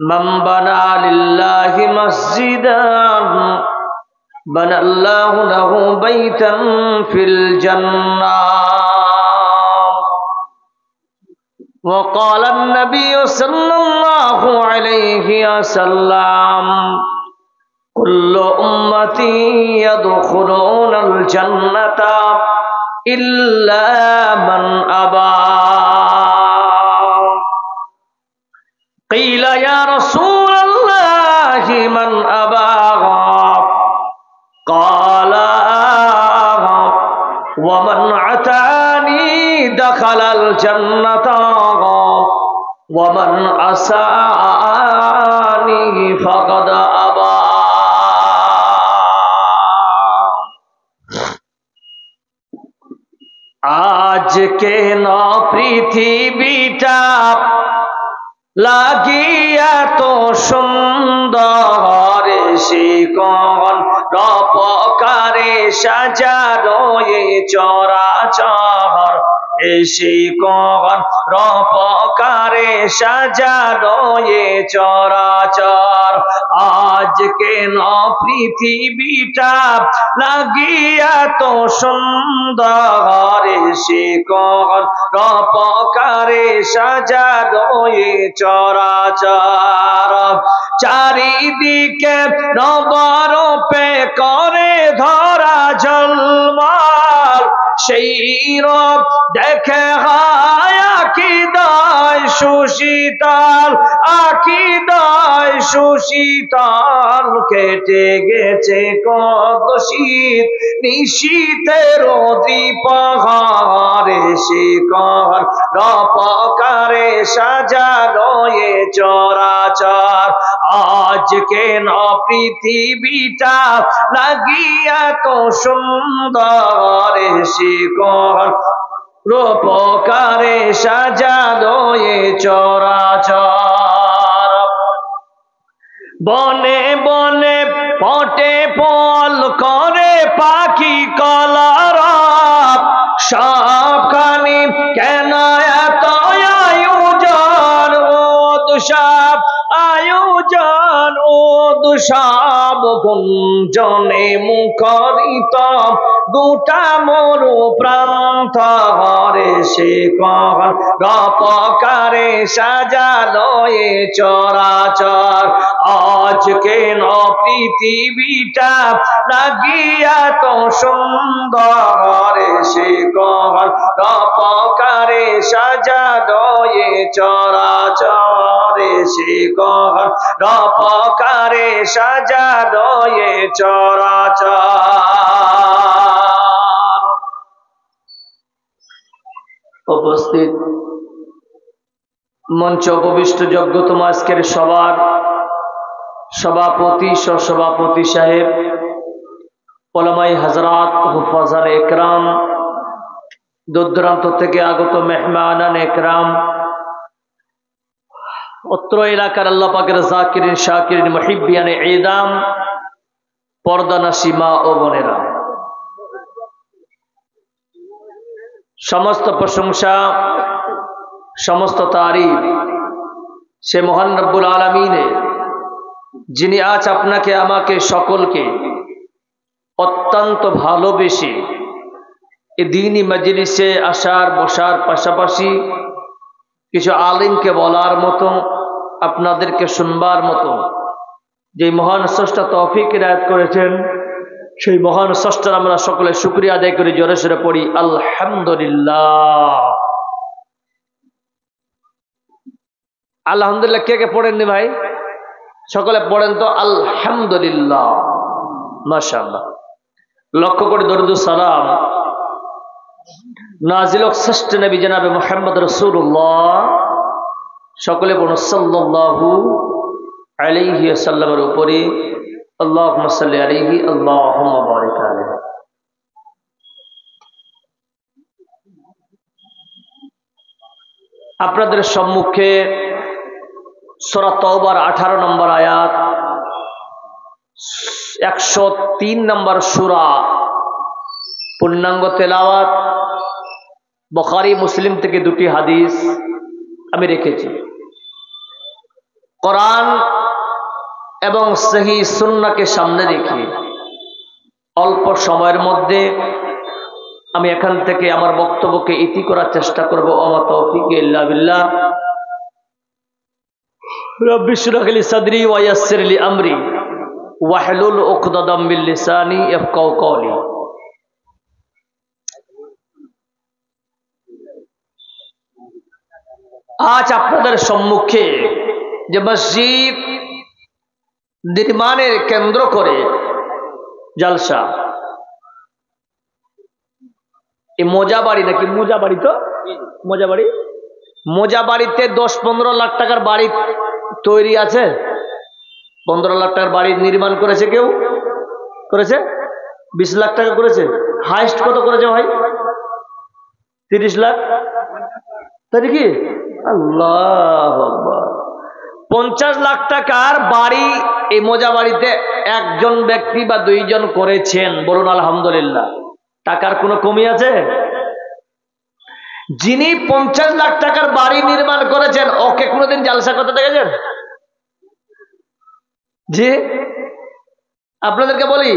من بنى لله مسجدا بنى الله له بيتا في الجنة وقال النبي صلى الله عليه وسلم كل أمتي يدخلون الجنة إلا من أبى قيل يا رسول الله من أبى قال ومن أطاعني دخل الجنة ومن عصاني فقد أبى आज के ना पृथ्वीटा লাগিয়া তো সুন্দর শিকন রপকারে সাজানো এ চরাচর শিকন রপকারে সাজানো এ চরাচর আজকে ন পৃথিবীটা লাগিয়া তো সুন্দর শিকন রপকারে সাজানো এ চরাচর চারিদিকে নবরূপে করে ধরা ঝলমল সেই রূপ দেখে হয় আকীদায় সুশীতল আকীদায় সুশীতল কেটে গেছে কত শীত নিশীতের দ্বীপহারে শিকর রপকারে সাজানো এ চরাচর আজকে ন পৃথিবীটা লাগিয়া তো সুন্দর শিকর রূপকারে সাজানো এ চরাচর বনে বনে পটে ফল করে পাখি কলরব সবখানি কেন এত আয়োজন উৎসব আয়োজন উৎসব গুঞ্জনে মুখরিত গোটা মরু প্রান্ত হরে শিকর রপকারে সাজালো এ চরাচর আজকে ন পৃথিবীটা লাগিয়া তো সুন্দর শিকর রপকারে সাজালো এ চরাচর শিকর রপকারে সাজালো এ চরাচর উপস্থিত মঞ্চ উপবিষ্ট যোগ্যতম আজকের সবার সভাপতি সহসভাপতি সাহেব ওলামাই হযরত হুফাজান একরাম দূরদূরান্ত থেকে আগত মেহমানান একরাম অত্র এলাকার আল্লাহ পাকের জাকিরিন শাকিরিন মুহিব্বিয়ানে ইদাম পর্দানাশী মা ও বোনেরা সমস্ত প্রশংসা সমস্ত তারিফ সে মহান রব্বুল আলামিনের যিনি আজ আপনাকে আমাকে সকলকে অত্যন্ত ভালোবেসে এই দ্বীনি মজলিসে আসার বসার পাশাপাশি কিছু আলিমকে বলার মতো আপনাদেরকে শুনবার মতো যে মহান স্রষ্টা তৌফিক ইনায়েত করেছেন সেই মহান স্রষ্টার আমরা সকলে শুকরিয়া আদায় করে জোরে সোরে পড়ি আলহামদুলিল্লাহ। আলহামদুলিল্লাহ কে কে পড়েননি ভাই? সকলে পড়েন তো আলহামদুলিল্লাহ। মাশাআল্লাহ। লক্ষ্য করে দরুদ ও সালাম নাজিল হোক শ্রেষ্ঠ নবী জনাবে মুহাম্মদ রাসূলুল্লাহ সকলে পড়ুন সাল্লাল্লাহু আলাইহি ওয়াসাল্লামের উপরে আল্লাহুম্মা সাল্লি আলাইহি আল্লাহুম্মা বারিক আলাইহি। আপনাদের সম্মুখে সূরা তাওবার 18 নম্বর আয়াত 103 নম্বর সূরা পূর্ণাঙ্গ তেলাওয়াত বুখারী মুসলিম থেকে দুটি হাদিস আমি রেখেছি। কোরআন এবং সহি সুন্নাহকে সামনে রেখে অল্প সময়ের মধ্যে আমি এখান থেকে আমার বক্তব্যকে ইতি করার চেষ্টা করব। ওমা তৌফিক ইল্লা বিল্লাহ। রব্বি ইশরাহ লি সাদরি ওয়া ইয়াসসির লি আমরি ওয়াহলুল উকদাতাম মিন লিসানি ইয়াফকাহু কওলি। আজ আপনাদের সম্মুখে যে মসজিদ নির্মাণের কেন্দ্র করে জলসা, এই মোজাবাড়ি নাকি মোজাবাড়ি, তো মোজাবাড়ি, মোজাবাড়িতে 10-15 লাখ টাকার বাড়ি তৈরি আছে। 15 লাখ টাকার বাড়ি নির্মাণ করেছে, কেউ করেছে 20 লাখ টাকা করেছে। হাইস্ট কত করেছে ভাই? 30 লাখ। তাই কি? আল্লাহু আকবার। 50 লাখ টাকার বাড়ি এই মোজাবাড়িতে একজন ব্যক্তি বা 2 জন করেছেন, বলুন আলহামদুলিল্লাহ। টাকার কোনো কমি আছে? যিনি 50 লাখ টাকার বাড়ি নির্মাণ করেছেন ওকে কোনোদিন জালসা করতে দেখেছেন? জি, আপনাদেরকে বলি,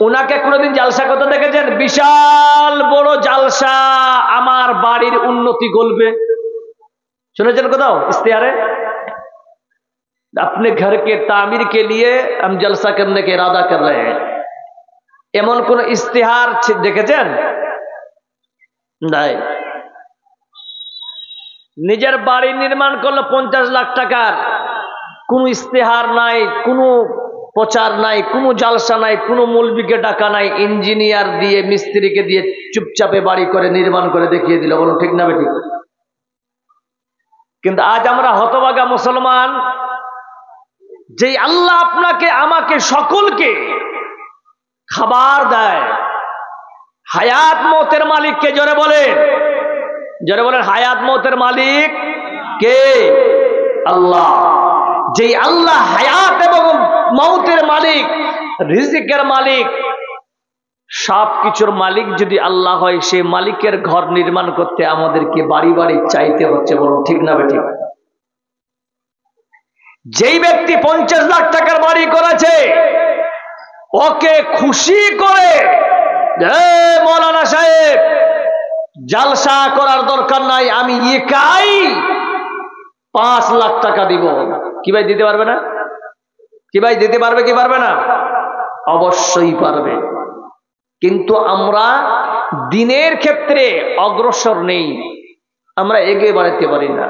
উনাকে কোনোদিন জালসা করতে দেখেছেন? বিশাল বড় জালসা, আমার বাড়ির উন্নতি করবে, শুনেছেন কোথাও ইস্তেহারে? अपने घर के तामीर के लिए हम जलसा करने के इरादा कर रहे हैं, এমন কোন ইস্তেহার দেখেছেন? নাই। নিজের বাড়ি নির্মাণ করলো 50 লাখ টাকার, কোন ইস্তেহার নাই, কোন প্রচার নাই, কোন জালসা নাই, কোন মৌলবীকে ডাকা নাই, ইঞ্জিনিয়ার দিয়ে মিস্ত্রিকে দিয়ে চুপচাপে বাড়ি করে নির্মাণ করে দেখিয়ে দিল, বলুন ঠিক না বেঠিক? কিন্তু আজ আমরা হতভাগা মুসলমান, যে আল্লাহ আপনাকে আমাকে সকলকে খাবার দেয়, হায়াত মৌতের মালিক কে? জোরে বলেন, জোরে বলেন, হায়াত মৌতের মালিক কে? আল্লাহ। যেই আল্লাহ হায়াত এবং মৌতের মালিক, রিজিকের মালিক, সব কিছুর মালিক যদি আল্লাহ হয়, সেই মালিকের ঘর নির্মাণ করতে আমাদেরকে বাড়ি বাড়ি চাইতে হচ্ছে, বলুন ঠিক না বেঠিক? যেই ব্যক্তি 50 লাখ টাকার বাড়ি করেছে ওকে খুশি করে, মৌলানা সাহেব জালসা করার দরকার নাই, আমি একাই 5 লাখ টাকা দিব, কি ভাই দিতে পারবে না? কি ভাই দিতে পারবে কি পারবে না? অবশ্যই পারবে। কিন্তু আমরা দিনের ক্ষেত্রে অগ্রসর নেই, আমরা এগিয়ে বাড়াতে পারি না।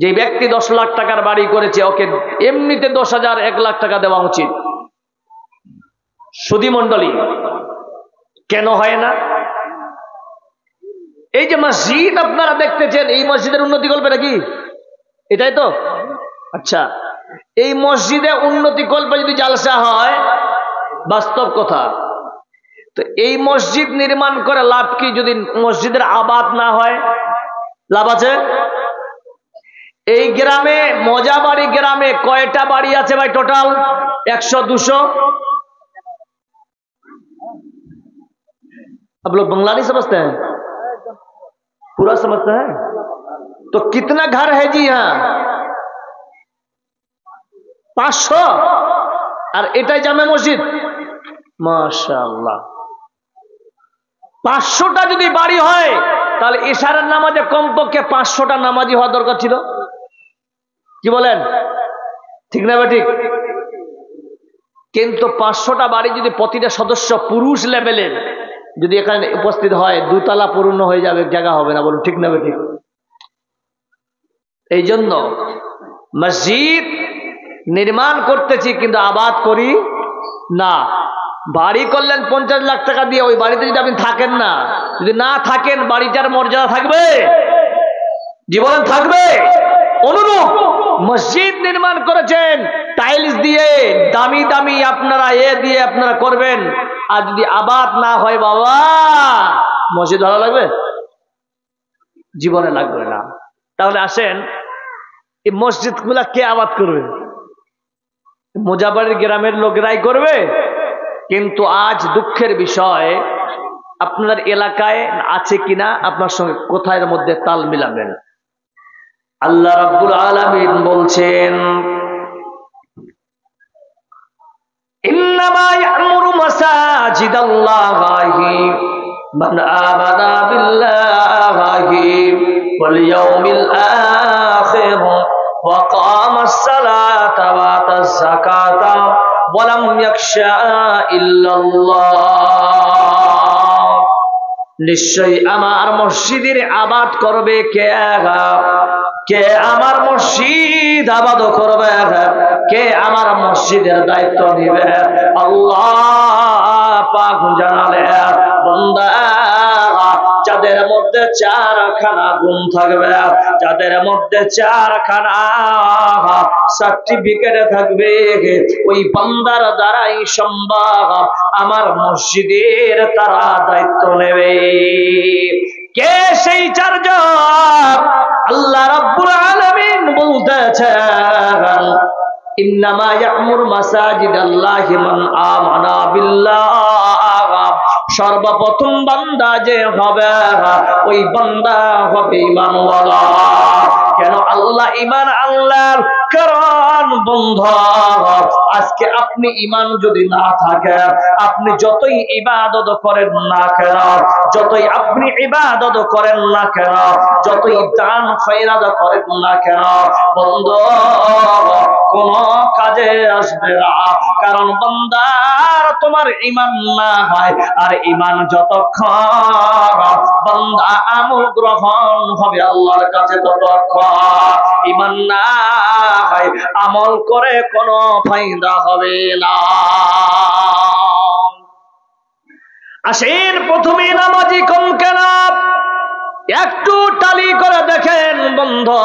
যে ব্যক্তি 10 লাখ টাকার বাড়ি করেছে ওকে এমনিতে 10,000 1 লাখ টাকা দেওয়া উচিত। সুধী মন্ডলী, কেন হয় না? এই যে মসজিদ আপনারা দেখতেছেন, এই মসজিদের উন্নতি করবে নাকি? এটাই তো। আচ্ছা, এই মসজিদে উন্নতি করবে যদি জালসা হয়, বাস্তব কথা, তো এই মসজিদ নির্মাণ করে লাভ কি যদি মসজিদের আবাদ না হয়? লাভ আছে? এই গ্রামে, মোজাবাড়ি গ্রামে কয়টা বাড়ি আছে ভাই টোটাল? 100-200? आप लोग बंगला नहीं समझते हैं, पूरा समझते हैं? तो कितना घर है जी यहाँ? 500। আর এটাই জামে মসজিদ। মাশাআল্লাহ। 500টা যদি বাড়ি হয় তাহলে ইশারার নামাজে কমপক্ষে 500টা নামাজি হওয়া দরকার ছিল, কি বলেন? ঠিক না ঠিক? কিন্তু 500টা বাড়ি যদি প্রতিটা সদস্য পুরুষ লেভেলের যদি এখানে উপস্থিত হয়, 2 তলা পূর্ণ হয়ে যাবে, জায়গা হবে না, বলুন ঠিক না ঠিক? এই জন্য মসজিদ নির্মাণ করতেছি কিন্তু আবাদ করি না। বাড়ি করলেন 50 লাখ টাকা দিয়ে, ওই বাড়িতে যদি আপনি থাকেন না, যদি না থাকেন, বাড়িটার মর্যাদা থাকবে? জীবন থাকবে? অনুরূপ মসজিদ নির্মাণ করেছেন টাইলস দিয়ে, দামি দামি আপনারা দিয়ে আপনারা করবেন, আর যদি আবাদ না হয় বাবা, মসজিদ ভালো লাগবে? জীবনে লাগবে না। তাহলে আসেন, এই মসজিদ গুলা কে আবাদ করবে? মোজাবাড়ির গ্রামের লোকেরাই করবে। কিন্তু আজ দুঃখের বিষয়, আপনার এলাকায় আছে কিনা, আপনার সঙ্গে কোথায় মধ্যে তাল মিলাবেন? আল্লাহ রাব্বুল আলামিন বলছেন, ইন্নামা ইয়া'মুরু মাসাজিদাল্লাহি মান আমানা বিল্লাহি ওয়াল ইয়াউমিল আখির ওয়া কামাস সালাতা ওয়া আতাজ যাকাতা ওয়া লাম ইয়াখশা ইল্লাল্লাহ। নিশ্চয়ই আমার মসজিদের আবাদ করবে কে? কে আমার মসজিদ আবাদ করবে? কে আমার মসজিদের দায়িত্ব নিবে? আল্লাহ পাক জানালেন, বান্দা যাদের মধ্যে চারখানা গুণ থাকবে, যাদের মধ্যে চারখানা সার্টিফিকেট থাকবে, ওই বান্দার দ্বারাই সম্ভব আমার মসজিদের তারা দায়িত্ব নেবে। কে সেই চারজন? আল্লাহ রাব্বুল আলামিন বলতেছেন, ইন্নামা ইয়া'মুরু মাসাজিদাল্লাহি মান আমানা বিল্লাহ। সর্বপ্রথম বান্দা যে হবে, ওই বান্দা হবে ঈমানওয়ালা। কেন আল্লাহ ঈমান আনলেন? কারণ বন্ধু, আজকে আপনি ঈমান যদি না থাকে, আপনি যতই ইবাদত করেন না কেন, যতই আপনি ইবাদত করেন না কেন, যতই দান খয়রাত করেন না কেন, বন্ধু কোন কাজে আসবে না। কারণ বান্দার তোমার ঈমান না হয়, আর ঈমান যতক্ষণ বান্দা আমল গ্রহণ হবে আল্লাহর কাছে ততক্ষণ। ঈমান না হয়, আমল করে কোনো ফায়দা হবে না। আসেন প্রথমে নামাজি কম কেন একটু টালি করে দেখেন বন্ধু।